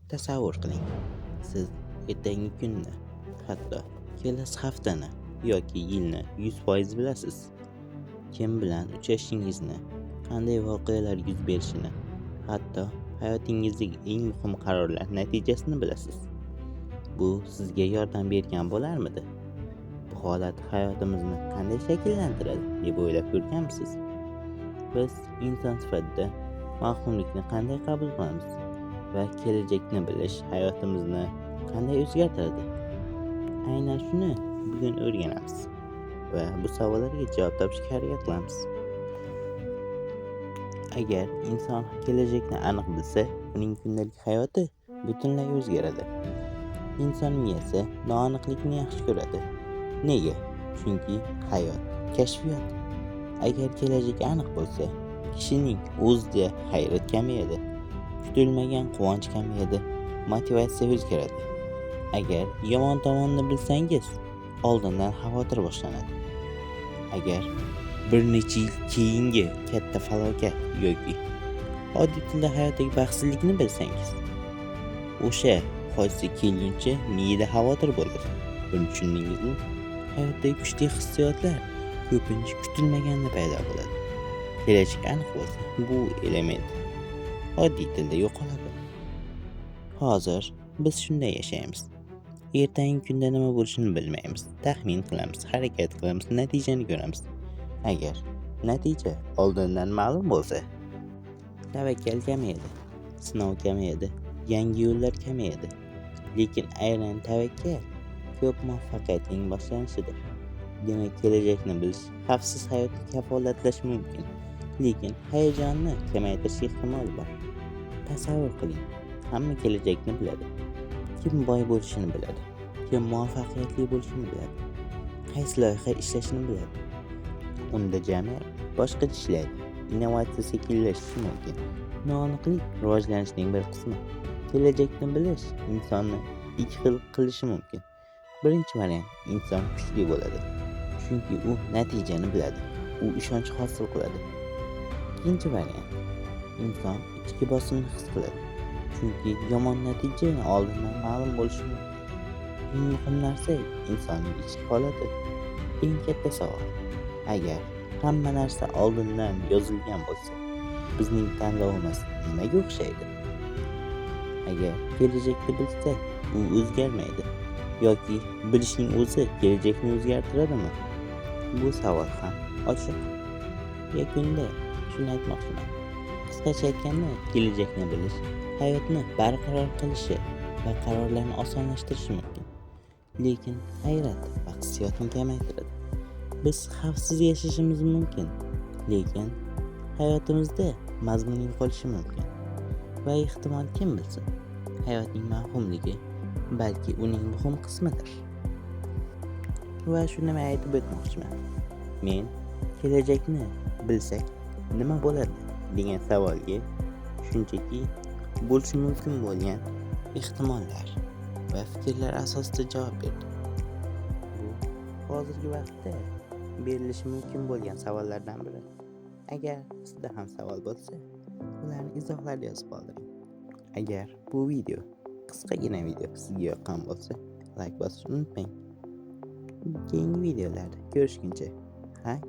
Tasavvur qiling, siz ertangi kunni, hatto kelasi haftani yoki yilni 100% bilasiz. Kim bilan uchrashingizni, qanday voqealar yuz berishini, hatto hayotingizdagi eng muhim qarorlar natijasini bilasiz. Bu sizga yordam bergan bo'larmidi? Bu holat hayotimizni qanday shakllantiradi deb o'ylab ko'rganmisiz? Biz inson sifatida mavhumlikni qanday qabul qilamiz va kelajakni bilish hayotimizni qanday o'zgartiradi? Aynan shuni bugun o'rganamiz va bu savollarga javob topishga harakat qilamiz. Agar inson kelajakni aniq bilsa, uning kundalik hayoti butunlay o'zgaradi. Inson miyasi noaniqlikni yaxshi ko'radi. Nega? Chunki hayot kashfiyot. Agar kelajak aniq bo'lsa, kishining o'zida hayrat kamayadi, kutilmagan quvonch kamayadi, motivatsiya o'zgaradi. Agar yomon tomonni bilsangiz, oldindan xavotir boshlanadi. Agar bir necha yil keyingi katta falokat yoki oddiy tilda hayotdagi baxtsizlikni bilsangiz, o'sha hodisa kelguncha miyada xavotir bo'ladi. Buni tushundingizmi? Hayotdagi kuchli hissiyotlar ko'pincha kutilmaganda paydo bo'ladi. Kelajak aniq bo'lsa, bu element oddiy tilda yo'qoladi. Hozir biz shunday yashaymiz. Ertangi kunda nima bo'lishini bilmaymiz. Taxmin qilamiz, harakat qilamiz, natijani ko'ramiz. Agar natija oldindan ma'lum bo'lsa, tavakkal kamayadi, sinov kamayadi, yangi yo'llar kamayadi. Lekin aynan tavakkal ko'p muvaffaqiyatning boshlanishidir. Demak, kelajakni bilish xavfsiz hayotni kafolatlashi mumkin, lekin hayajonni kamaytirish ehtimoli bor. Tasavvur qiling, hamma kelajakni biladi. Kim boy bo'lishini biladi, kim muvaffaqiyatli bo'lishini biladi, qaysi loyiha ishlashini biladi. Unda jamiyat boshqacha ishlaydi, innovatsiya sekinlashishi mumkin. Noaniqlik rivojlanishning bir qismi. Kelajakni bilish insonni ikki xil qilishi mumkin. Birinchi variant, inson kuchli bo'ladi, chunki u natijani biladi, u ishonch hosil qiladi. Ikkinchi variant, inson ichki bosimni his qiladi, chunki yomon natija oldindan ma'lum bo'lishi mumkin. Eng muhim narsa insonning ichki holati. Eng katta savol: agar hamma narsa oldindan yozilgan bo'lsa, bizning tanlovimiz nimaga o'xshaydi? Agar kelajakni bilsak, u o'zgarmaydi yoki bilishning o'zi kelajakni o'zgartiradimi? Bu savol ham ochiq. Yakunda shuni aytmoqchiman. Qisqacha aytganda, kelajakni bilish hayotni barqaror qilishi va qarorlarni osonlashtirishi mumkin. Lekin hayrat va hissiyotni kamaytiradi. Biz xavfsiz yashashimiz mumkin, lekin hayotimizda mazmun yo'qolishi mumkin. Va ehtimol kim bilsin, hayotning mavhumligi balki uning muhim qismidir. Va shuni aytib o'tmoqchiman. Men kelajakni bilsak nima bo'ladi degan savolga shunchaki bo'lishi mumkin bo'lgan ehtimollar va fikrlar asosida javob berdim. Bu hozirgi vaqtda berilishi mumkin bo'lgan savollardan biri. Agar sizda ham savol bo'lsa, ularni izohlarda yozib qoldiring. Agar bu video, qisqagina video sizga yoqqan bo'lsa, like bosishni unutmang. Keyingi videolarda ko'rishguncha, xayr.